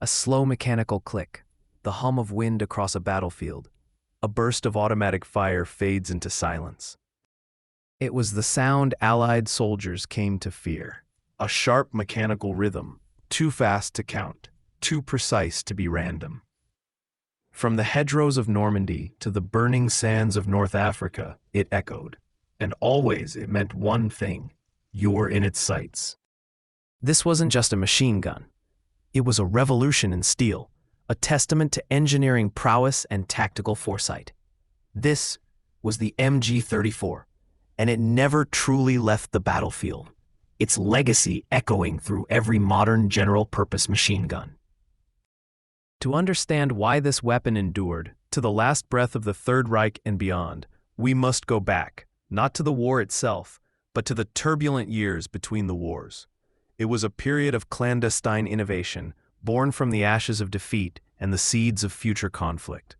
A slow mechanical click, the hum of wind across a battlefield. A burst of automatic fire fades into silence. It was the sound Allied soldiers came to fear. A sharp mechanical rhythm, too fast to count, too precise to be random. From the hedgerows of Normandy to the burning sands of North Africa, it echoed. And always it meant one thing: you're in its sights. This wasn't just a machine gun. It was a revolution in steel, a testament to engineering prowess and tactical foresight. This was the MG34, and it never truly left the battlefield, its legacy echoing through every modern general-purpose machine gun. To understand why this weapon endured to the last breath of the Third Reich and beyond, we must go back, not to the war itself, but to the turbulent years between the wars. It was a period of clandestine innovation, born from the ashes of defeat and the seeds of future conflict.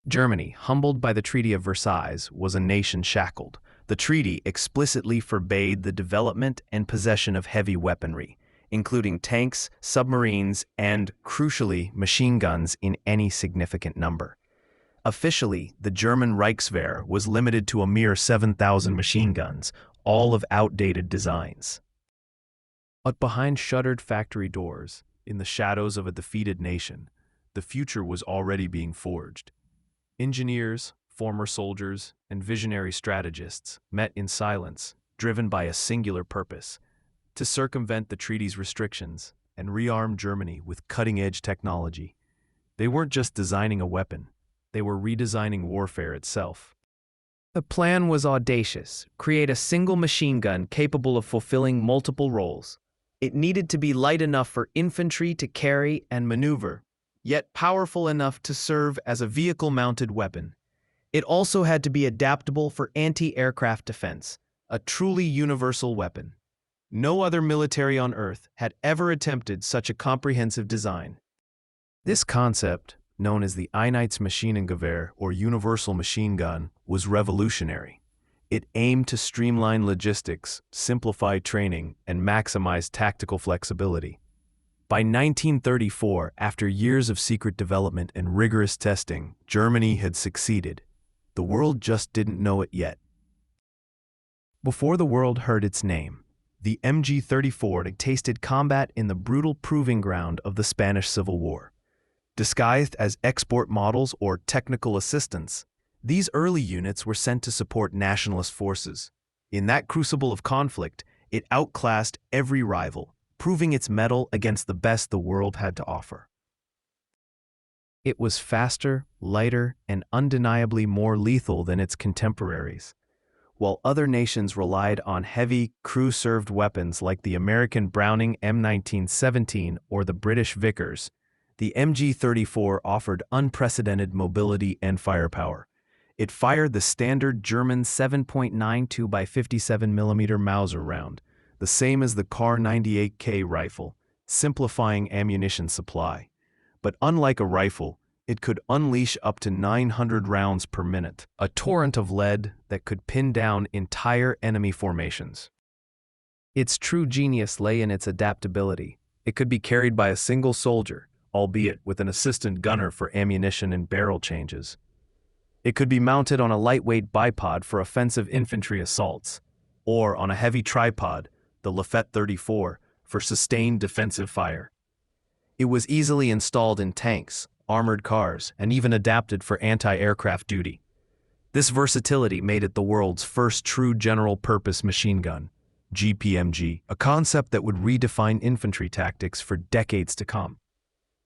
Germany, humbled by the Treaty of Versailles, was a nation shackled. The treaty explicitly forbade the development and possession of heavy weaponry, including tanks, submarines, and, crucially, machine guns in any significant number. Officially, the German Reichswehr was limited to a mere 7,000 machine guns, all of outdated designs. But behind shuttered factory doors, in the shadows of a defeated nation, the future was already being forged. Engineers, former soldiers, and visionary strategists met in silence, driven by a singular purpose: to circumvent the treaty's restrictions and rearm Germany with cutting-edge technology. They weren't just designing a weapon, they were redesigning warfare itself. The plan was audacious: create a single machine gun capable of fulfilling multiple roles. It needed to be light enough for infantry to carry and maneuver, yet powerful enough to serve as a vehicle-mounted weapon. It also had to be adaptable for anti-aircraft defense, a truly universal weapon. No other military on Earth had ever attempted such a comprehensive design. This concept, known as the Einheitsmaschinengewehr or Universal Machine Gun, was revolutionary. It aimed to streamline logistics, simplify training, and maximize tactical flexibility. By 1934, after years of secret development and rigorous testing, Germany had succeeded. The world just didn't know it yet. Before the world heard its name, the MG34 had tasted combat in the brutal proving ground of the Spanish Civil War. Disguised as export models or technical assistants, these early units were sent to support nationalist forces. In that crucible of conflict, it outclassed every rival, proving its mettle against the best the world had to offer. It was faster, lighter, and undeniably more lethal than its contemporaries. While other nations relied on heavy, crew-served weapons like the American Browning M1917 or the British Vickers, the MG34 offered unprecedented mobility and firepower. It fired the standard German 7.92 by 57 mm Mauser round, the same as the Kar 98K rifle, simplifying ammunition supply. But unlike a rifle, it could unleash up to 900 rounds per minute, a torrent of lead that could pin down entire enemy formations. Its true genius lay in its adaptability. It could be carried by a single soldier, albeit with an assistant gunner for ammunition and barrel changes. It could be mounted on a lightweight bipod for offensive infantry assaults, or on a heavy tripod, the Lafette 34, for sustained defensive fire. It was easily installed in tanks, armored cars, and even adapted for anti-aircraft duty. This versatility made it the world's first true general-purpose machine gun, GPMG, a concept that would redefine infantry tactics for decades to come.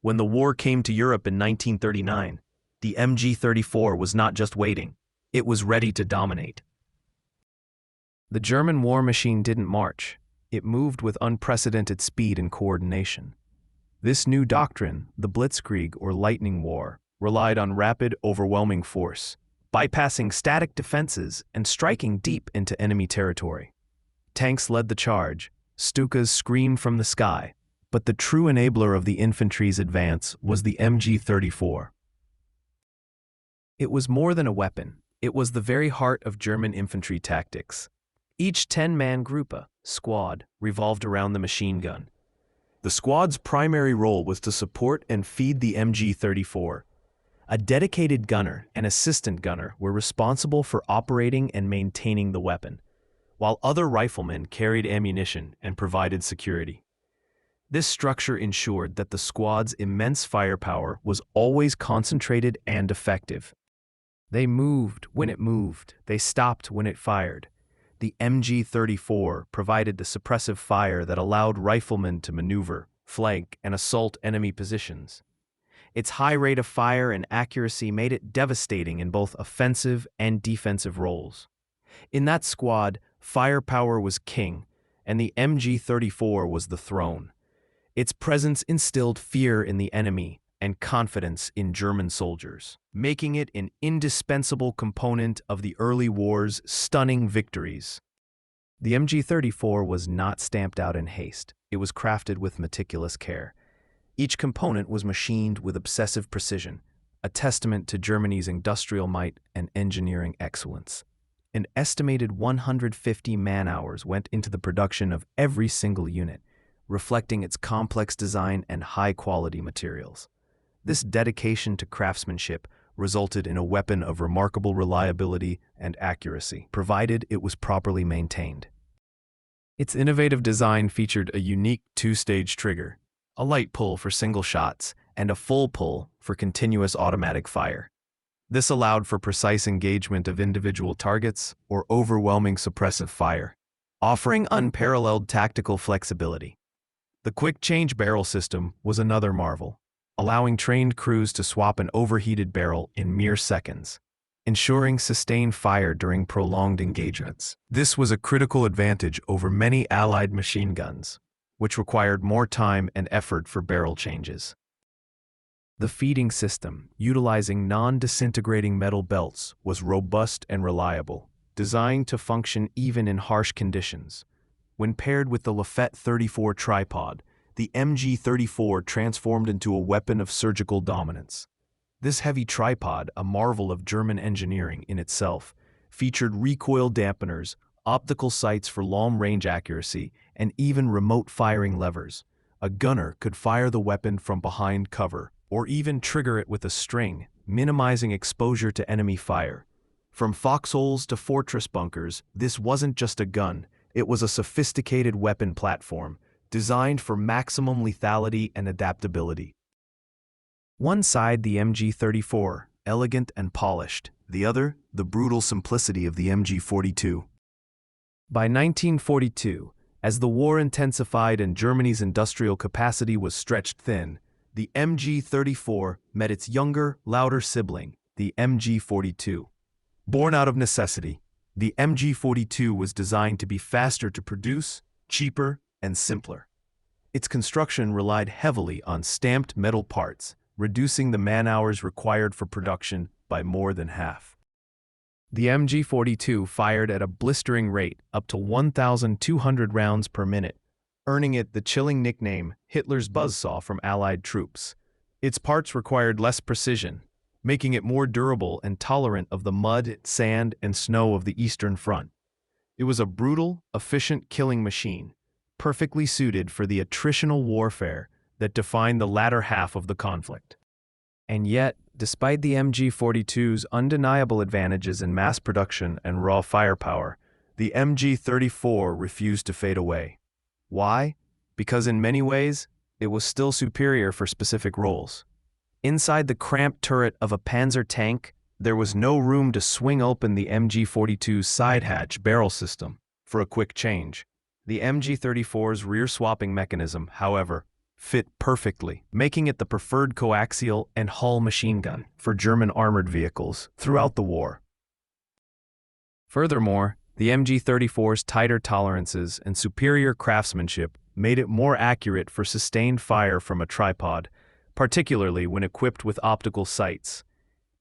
When the war came to Europe in 1939, the MG34 was not just waiting, it was ready to dominate. The German war machine didn't march, it moved with unprecedented speed and coordination. This new doctrine, the Blitzkrieg or lightning war, relied on rapid, overwhelming force, bypassing static defenses and striking deep into enemy territory. Tanks led the charge, Stukas screamed from the sky, but the true enabler of the infantry's advance was the MG34. It was more than a weapon, it was the very heart of German infantry tactics. Each 10-man group, squad, revolved around the machine gun. The squad's primary role was to support and feed the MG34. A dedicated gunner and assistant gunner were responsible for operating and maintaining the weapon, while other riflemen carried ammunition and provided security. This structure ensured that the squad's immense firepower was always concentrated and effective. They moved when it moved, they stopped when it fired. The MG34 provided the suppressive fire that allowed riflemen to maneuver, flank, and assault enemy positions. Its high rate of fire and accuracy made it devastating in both offensive and defensive roles. In that squad, firepower was king, and the MG34 was the throne. Its presence instilled fear in the enemy and confidence in German soldiers, making it an indispensable component of the early war's stunning victories. The MG34 was not stamped out in haste. It was crafted with meticulous care. Each component was machined with obsessive precision, a testament to Germany's industrial might and engineering excellence. An estimated 150 man-hours went into the production of every single unit, reflecting its complex design and high-quality materials. This dedication to craftsmanship resulted in a weapon of remarkable reliability and accuracy, provided it was properly maintained. Its innovative design featured a unique two-stage trigger, a light pull for single shots, and a full pull for continuous automatic fire. This allowed for precise engagement of individual targets or overwhelming suppressive fire, offering unparalleled tactical flexibility. The quick-change barrel system was another marvel, allowing trained crews to swap an overheated barrel in mere seconds, ensuring sustained fire during prolonged engagements. This was a critical advantage over many Allied machine guns, which required more time and effort for barrel changes. The feeding system, utilizing non-disintegrating metal belts, was robust and reliable, designed to function even in harsh conditions. When paired with the Lafette 34 tripod, the MG34 transformed into a weapon of surgical dominance. This heavy tripod, a marvel of German engineering in itself, featured recoil dampeners, optical sights for long-range accuracy, and even remote firing levers. A gunner could fire the weapon from behind cover, or even trigger it with a string, minimizing exposure to enemy fire. From foxholes to fortress bunkers, this wasn't just a gun, it was a sophisticated weapon platform, designed for maximum lethality and adaptability. One side, the MG34, elegant and polished; the other, the brutal simplicity of the MG42. By 1942, as the war intensified and Germany's industrial capacity was stretched thin, the MG34 met its younger, louder sibling, the MG42. Born out of necessity, the MG42 was designed to be faster to produce, cheaper, and simpler. Its construction relied heavily on stamped metal parts, reducing the man-hours required for production by more than half. The MG42 fired at a blistering rate, up to 1,200 rounds per minute, earning it the chilling nickname Hitler's buzzsaw from Allied troops. Its parts required less precision, making it more durable and tolerant of the mud, sand, and snow of the Eastern Front. It was a brutal, efficient killing machine, perfectly suited for the attritional warfare that defined the latter half of the conflict. And yet, despite the MG42's undeniable advantages in mass production and raw firepower, the MG34 refused to fade away. Why? Because in many ways, it was still superior for specific roles. Inside the cramped turret of a Panzer tank, there was no room to swing open the MG42's side hatch barrel system for a quick change. The MG34's rear-swapping mechanism, however, fit perfectly, making it the preferred coaxial and hull machine gun for German armored vehicles throughout the war. Furthermore, the MG34's tighter tolerances and superior craftsmanship made it more accurate for sustained fire from a tripod, particularly when equipped with optical sights.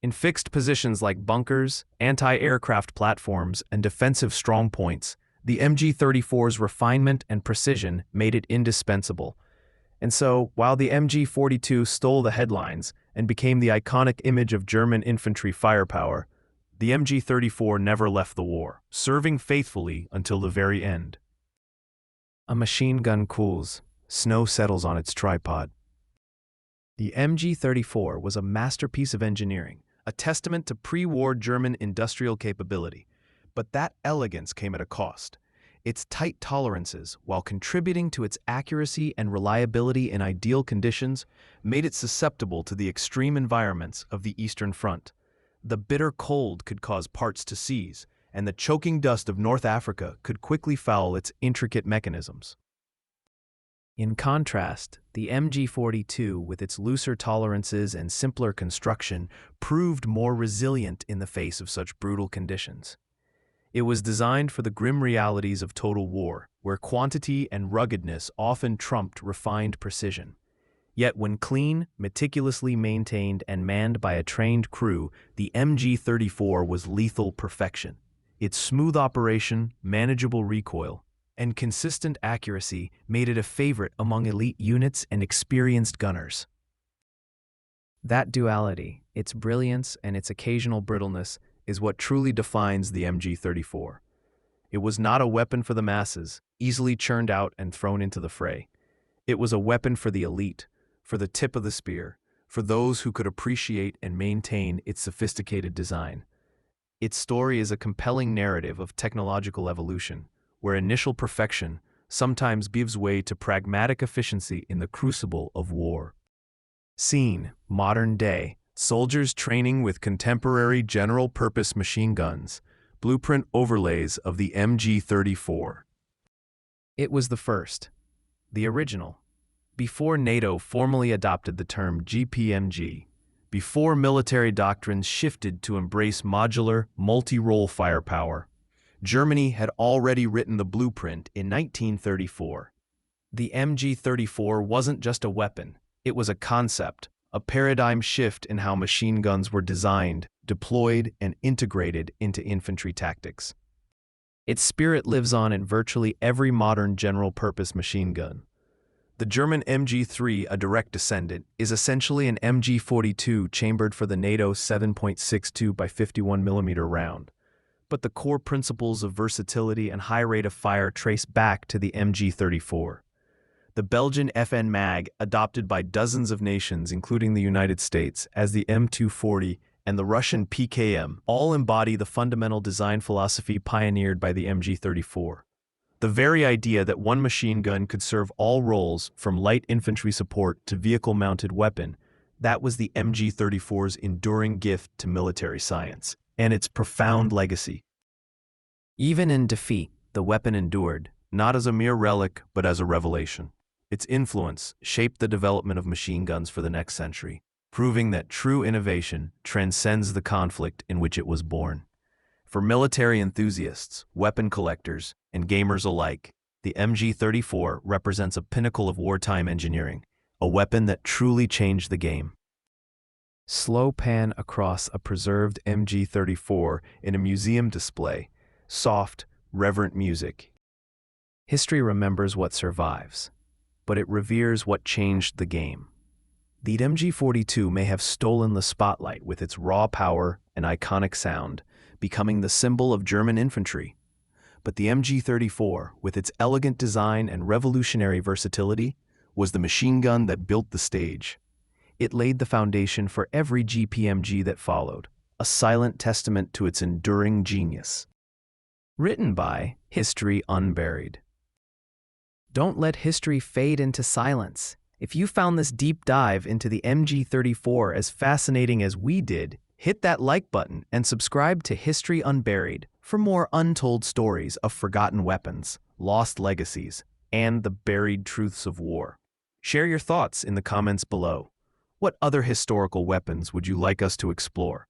In fixed positions like bunkers, anti-aircraft platforms, and defensive strongpoints, the MG34's refinement and precision made it indispensable. And so, while the MG42 stole the headlines and became the iconic image of German infantry firepower, the MG34 never left the war, serving faithfully until the very end. A machine gun cools, Snow settles on its tripod. The MG34 was a masterpiece of engineering, a testament to pre-war German industrial capability. But that elegance came at a cost. Its tight tolerances, while contributing to its accuracy and reliability in ideal conditions, made it susceptible to the extreme environments of the Eastern Front. The bitter cold could cause parts to seize, and the choking dust of North Africa could quickly foul its intricate mechanisms. In contrast, the MG42, with its looser tolerances and simpler construction, proved more resilient in the face of such brutal conditions. It was designed for the grim realities of total war, where quantity and ruggedness often trumped refined precision. Yet when clean, meticulously maintained, and manned by a trained crew, the MG34 was lethal perfection. Its smooth operation, manageable recoil, and consistent accuracy made it a favorite among elite units and experienced gunners. That duality, its brilliance and its occasional brittleness, is what truly defines the MG34. It was not a weapon for the masses, easily churned out and thrown into the fray. It was a weapon for the elite, for the tip of the spear, for those who could appreciate and maintain its sophisticated design. Its story is a compelling narrative of technological evolution, where initial perfection sometimes gives way to pragmatic efficiency in the crucible of war. Scene: modern day. Soldiers training with contemporary general-purpose machine guns. Blueprint overlays of the MG34. It was the first, the original, before NATO formally adopted the term GPMG, before military doctrines shifted to embrace modular, multi-role firepower. Germany had already written the blueprint in 1934. The MG34 wasn't just a weapon, it was a concept, a paradigm shift in how machine guns were designed, deployed, and integrated into infantry tactics. Its spirit lives on in virtually every modern general-purpose machine gun. The German MG3, a direct descendant, is essentially an MG42 chambered for the NATO 7.62 by 51mm round. But the core principles of versatility and high rate of fire trace back to the MG34. The Belgian FN Mag, adopted by dozens of nations including the United States as the M240, and the Russian PKM, all embody the fundamental design philosophy pioneered by the MG34. The very idea that one machine gun could serve all roles, from light infantry support to vehicle-mounted weapon, that was the MG34's enduring gift to military science, and its profound legacy. Even in defeat, the weapon endured, not as a mere relic, but as a revelation. Its influence shaped the development of machine guns for the next century, proving that true innovation transcends the conflict in which it was born. For military enthusiasts, weapon collectors, and gamers alike, the MG34 represents a pinnacle of wartime engineering, a weapon that truly changed the game. Slow pan across a preserved MG34 in a museum display. Soft, reverent music. History remembers what survives, but it reveres what changed the game. The MG42 may have stolen the spotlight with its raw power and iconic sound, becoming the symbol of German infantry. But the MG34, with its elegant design and revolutionary versatility, was the machine gun that built the stage. It laid the foundation for every GPMG that followed, a silent testament to its enduring genius. Written by History Unburied. Don't let history fade into silence. If you found this deep dive into the MG34 as fascinating as we did, hit that like button and subscribe to History Unburied for more untold stories of forgotten weapons, lost legacies, and the buried truths of war. Share your thoughts in the comments below. What other historical weapons would you like us to explore?